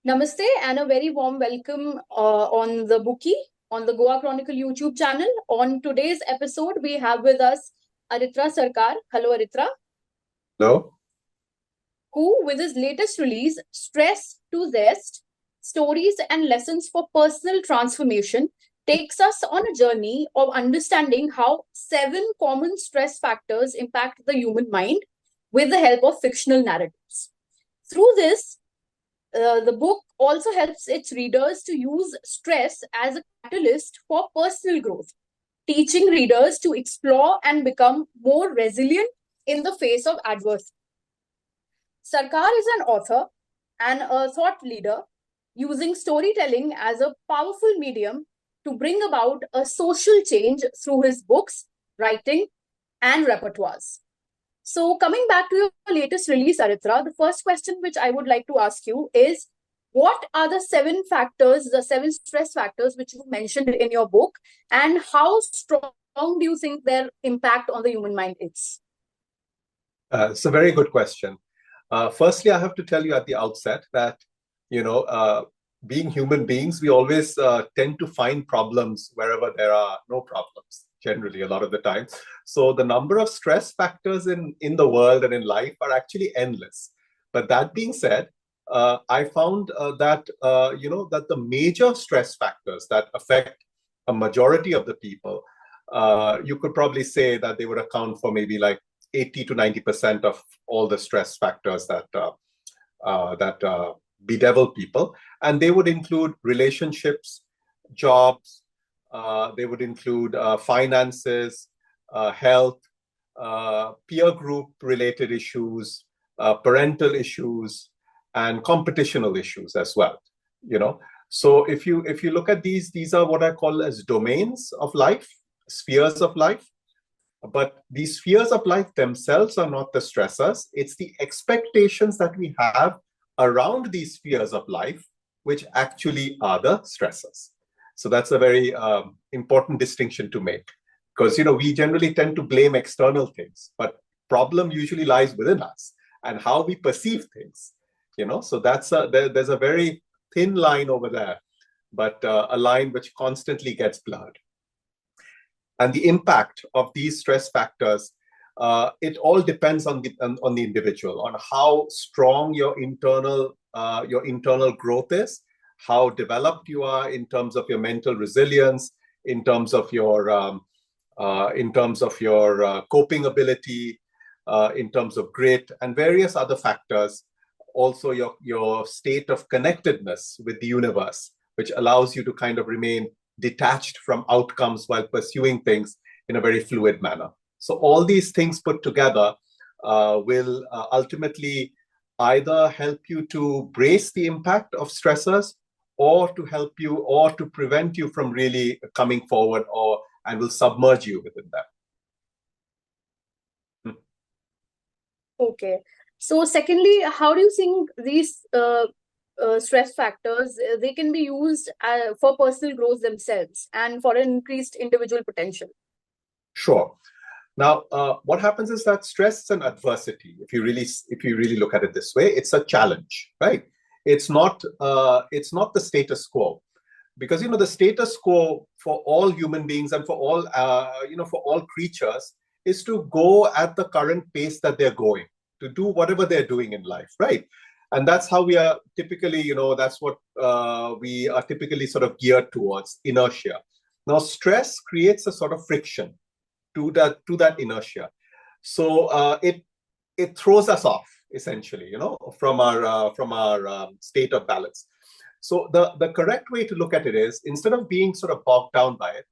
Namaste and a very warm welcome on the Bookie, on the Goa Chronicle YouTube channel. On today's episode, we have with us Aritra Sarkar. Hello, Aritra. Hello. Who, with his latest release, Stress to Zest, Stories and Lessons for Personal Transformation, takes us on a journey of understanding how 7 common stress factors impact the human mind with the help of fictional narratives. Through this, the book also helps its readers to use stress as a catalyst for personal growth, teaching readers to explore and become more resilient in the face of adversity. Sarkar is an author and a thought leader using storytelling as a powerful medium to bring about a social change through his books, writing, and repertoires. So, coming back to your latest release, Aritra, the first question which I would like to ask you is, what are the 7 factors, the 7 stress factors which you mentioned in your book, and how strong do you think their impact on the human mind is? It's a very good question. Firstly, I have to tell you at the outset that, being human beings, we always tend to find problems wherever there are no problems, generally, a lot of the time. So the number of stress factors in the world and in life are actually endless. But that being said, I found that the major stress factors that affect a majority of the people, you could probably say that they would account for maybe like 80 to 90% of all the stress factors that bedevil people. And they would include relationships, jobs, they would include finances, health, peer group related issues, parental issues, and competitional issues as well. So if you look at these are what I call as domains of life, spheres of life. But these spheres of life themselves are not the stressors. It's the expectations that we have around these spheres of life which actually are the stressors. So that's a very important distinction to make, because we generally tend to blame external things, but problem usually lies within us and how we perceive things. So there's a very thin line over there, but a line which constantly gets blurred. And the impact of these stress factors, it all depends on the individual, on how strong your internal growth is, how developed you are in terms of your mental resilience, in terms of your coping ability, in terms of grit, and various other factors. Also, your state of connectedness with the universe, which allows you to kind of remain detached from outcomes while pursuing things in a very fluid manner. So all these things put together will ultimately either help you to brace the impact of stressors, or to help you, or to prevent you from really coming forward, and will submerge you within them. Okay. So, secondly, how do you think these stress factors they can be used for personal growth themselves and for an increased individual potential? Sure. Now, what happens is that stress is an adversity. If you really look at it this way, it's a challenge, right? It's not the status quo, because the status quo for all human beings and for all creatures is to go at the current pace that they're going, to do whatever they're doing in life, right? And that's how we are typically, that's what we are typically sort of geared towards, inertia. Now, stress creates a sort of friction to that inertia. So it throws us off, essentially, from our state of balance. So the correct way to look at it is, instead of being sort of bogged down by it,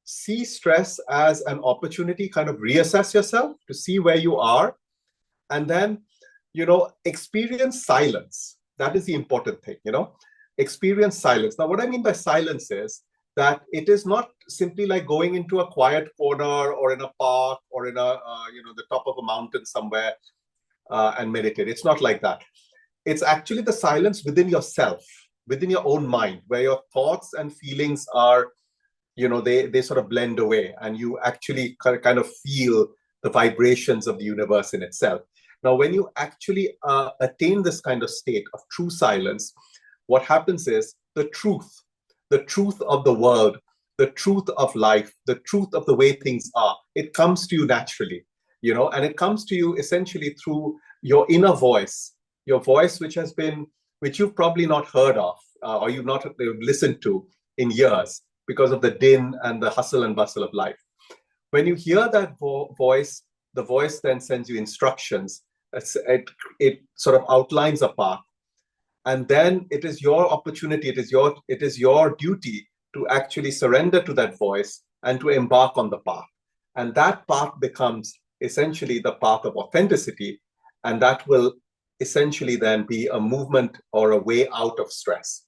see stress as an opportunity, kind of reassess yourself to see where you are, and then experience silence. That is the important thing. Experience silence. Now, what I mean by silence is that it is not simply like going into a quiet corner or in a park or in the top of a mountain somewhere and meditate. It's not like that. It's actually the silence within yourself, within your own mind, where your thoughts and feelings are, they sort of blend away, and you actually kind of feel the vibrations of the universe in itself. Now, when you actually attain this kind of state of true silence, what happens is the truth of the world, the truth of life, the truth of the way things are, it comes to you naturally, and it comes to you essentially through your inner voice, your voice which you've probably not heard of, or you've not listened to in years because of the din and the hustle and bustle of life. When you hear that voice, the voice then sends you instructions. It sort of outlines a path. And then it is your opportunity, it is your duty to actually surrender to that voice and to embark on the path. And that path becomes essentially the path of authenticity. And that will essentially then be a movement or a way out of stress.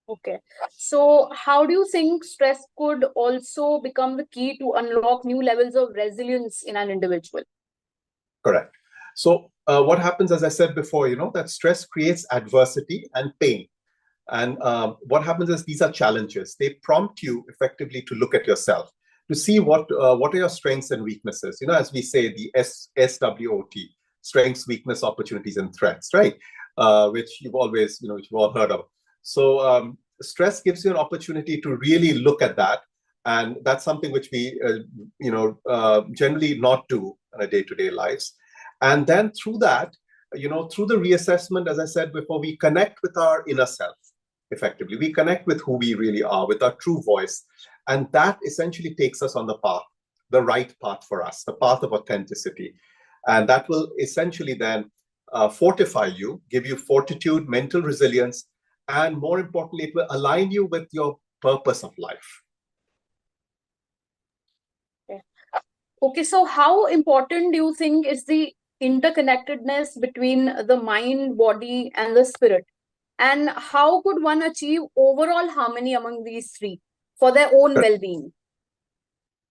Okay. So how do you think stress could also become the key to unlock new levels of resilience in an individual? Correct. So what happens, as I said before, that stress creates adversity and pain. And what happens is these are challenges. They prompt you effectively to look at yourself, to see what are your strengths and weaknesses. As we say, the SWOT, strengths, weakness, opportunities, and threats, right? Which you've all heard of. So stress gives you an opportunity to really look at that. And that's something which we, generally not do in our day-to-day lives. And then through that, through the reassessment, as I said before, we connect with our inner self effectively. We connect with who we really are, with our true voice. And that essentially takes us on the path, the right path for us, the path of authenticity. And that will essentially then fortify you, give you fortitude, mental resilience, and more importantly, it will align you with your purpose of life. Okay, so how important do you think is the interconnectedness between the mind, body, and the spirit? And how could one achieve overall harmony among these three for their own well-being?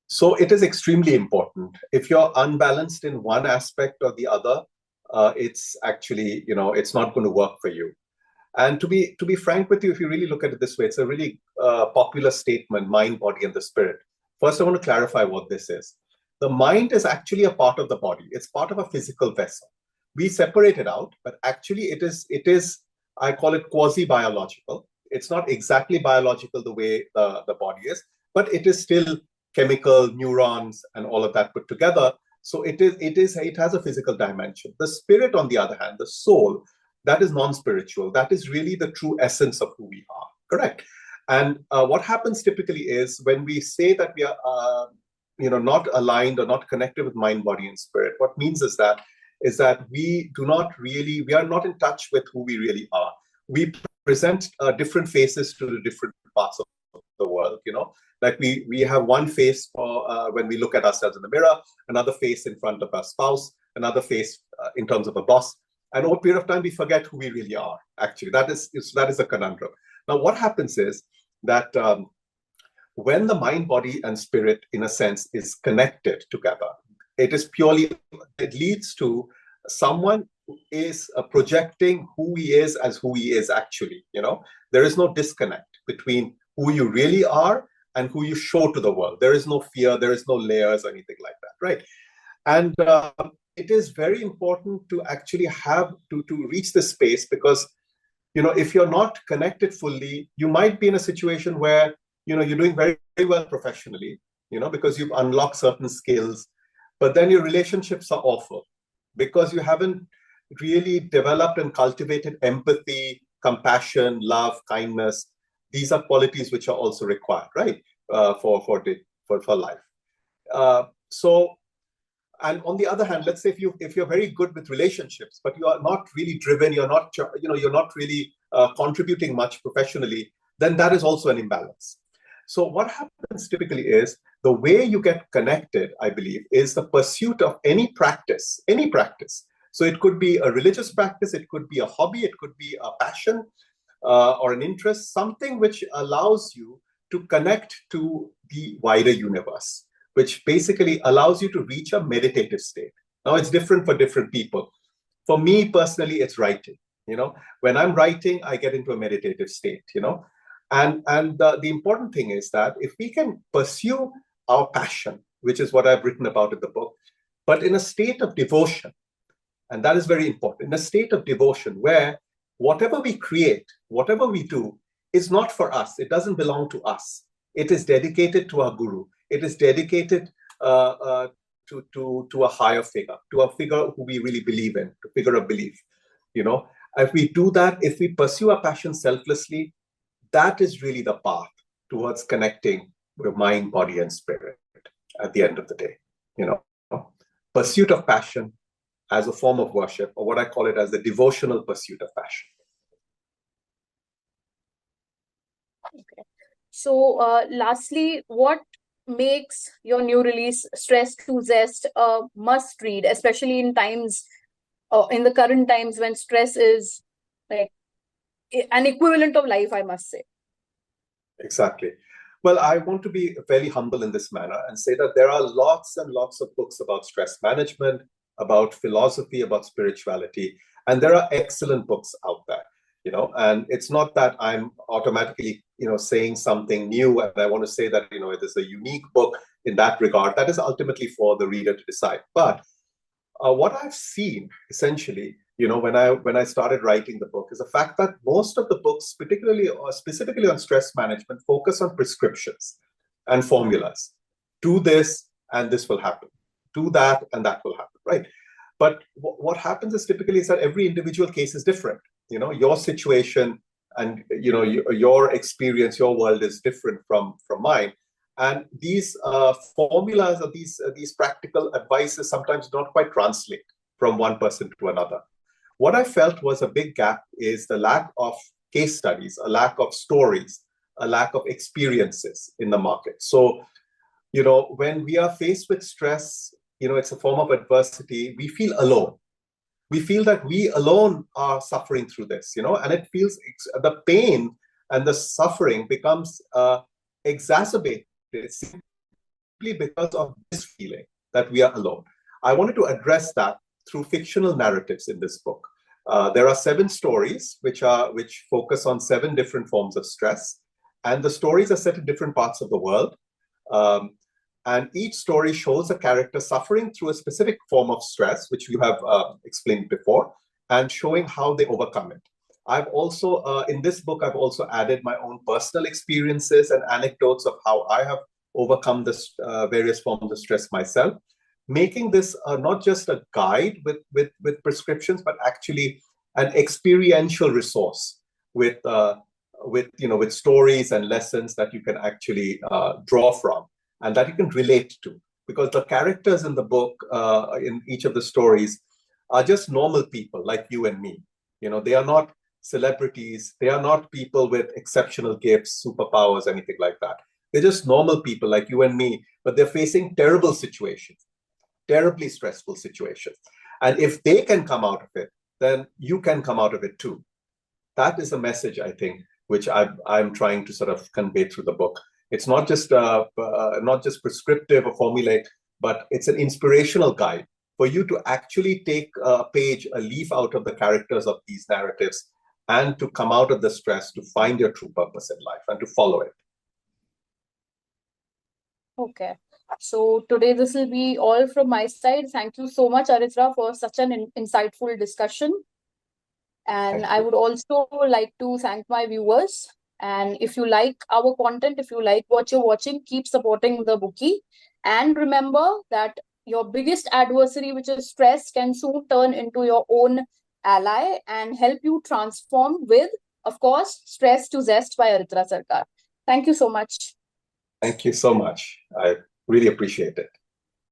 So it is extremely important. If you're unbalanced in one aspect or the other, it's actually, it's not going to work for you. And to be frank with you, if you really look at it this way, it's a really popular statement, mind, body, and the spirit. First, I want to clarify what this is. The mind is actually a part of the body. It's part of a physical vessel. We separate it out, but actually it is, I call it quasi-biological. It's not exactly biological the way the body is, but it is still chemical, neurons, and all of that put together. So it has a physical dimension. The spirit, on the other hand, the soul, that is non-spiritual. That is really the true essence of who we are. Correct. And what happens typically is when we say that we are, not aligned or not connected with mind, body, and spirit. What means is that we are not in touch with who we really are. We present different faces to the different parts of the world. Like we have one face for when we look at ourselves in the mirror, another face in front of our spouse, another face in terms of a boss. And over a period of time, we forget who we really are. Actually, that is a conundrum. Now, what happens is that when the mind, body, and spirit, in a sense, is connected together, it leads to someone who is projecting who he is as who he is actually. There is no disconnect between who you really are and who you show to the world. There is no fear, there is no layers or anything like that, right? And it is very important to actually have to reach this space because, if you're not connected fully, you might be in a situation where, you're doing very, very well professionally, because you've unlocked certain skills, but then your relationships are awful because you haven't really developed and cultivated empathy, compassion, love, kindness. These are qualities which are also required, right, for life. And on the other hand, let's say if you're very good with relationships, but you are not really driven, you're not really contributing much professionally, then that is also an imbalance. So what happens typically is the way you get connected, I believe, is the pursuit of any practice. So it could be a religious practice, it could be a hobby, it could be a passion or an interest, something which allows you to connect to the wider universe, which basically allows you to reach a meditative state. Now, it's different for different people. For me personally, it's writing. When I'm writing, I get into a meditative state. And the important thing is that if we can pursue our passion, which is what I've written about in the book, but in a state of devotion, and that is very important, in a state of devotion where whatever we create, whatever we do, is not for us. It doesn't belong to us. It is dedicated to our guru. It is dedicated to a higher figure, to a figure who we really believe in, to figure of belief. If we do that, if we pursue our passion selflessly, that is really the path towards connecting with mind, body, and spirit at the end of the day. Pursuit of passion as a form of worship, or what I call it as the devotional pursuit of passion. Okay. So lastly, what makes your new release Stress to Zest a must read, especially in times, in the current times when stress is like an equivalent of life, I must say? Exactly. Well, I want to be fairly humble in this manner and say that there are lots and lots of books about stress management, about philosophy, about spirituality, and there are excellent books out there. And it's not that I'm automatically, saying something new, and I want to say that, it is a unique book in that regard. That is ultimately for the reader to decide. But what I've seen, essentially, when I started writing the book, is the fact that most of the books, particularly or specifically on stress management, focus on prescriptions and formulas. Do this, and this will happen. Do that, and that will happen, right? But what happens is typically is that every individual case is different. Your situation and your experience, your world is different from mine, and these formulas or these practical advices sometimes don't quite translate from one person to another. What I felt was a big gap is the lack of case studies, a lack of stories, a lack of experiences in the market. So, when we are faced with stress, it's a form of adversity, we feel alone. We feel that we alone are suffering through this, and it feels the pain and the suffering becomes exacerbated simply because of this feeling that we are alone. I wanted to address that through fictional narratives in this book. There are 7 stories which focus on 7 different forms of stress, and the stories are set in different parts of the world. And each story shows a character suffering through a specific form of stress, which you have explained before, and showing how they overcome it. I've also, in this book, I've also added my own personal experiences and anecdotes of how I have overcome this various forms of stress myself, making this not just a guide with prescriptions, but actually an experiential resource with stories and lessons that you can actually draw from and that you can relate to. Because the characters in the book, in each of the stories, are just normal people like you and me. They are not celebrities. They are not people with exceptional gifts, superpowers, anything like that. They're just normal people like you and me, but they're facing terrible situations, terribly stressful situations. And if they can come out of it, then you can come out of it too. That is a message, I think, which I'm trying to sort of convey through the book. It's not just prescriptive or formulaic, but it's an inspirational guide for you to actually take a page, a leaf out of the characters of these narratives, and to come out of the stress, to find your true purpose in life and to follow it. Okay. So today this will be all from my side. Thank you so much, Aritra, for such an insightful discussion. And I would also like to thank my viewers. And if you like our content, if you like what you're watching, keep supporting the Bookie. And remember that your biggest adversary, which is stress, can soon turn into your own ally and help you transform with, of course, Stress to Zest by Aritra Sarkar. Thank you so much. Thank you so much. I really appreciate it.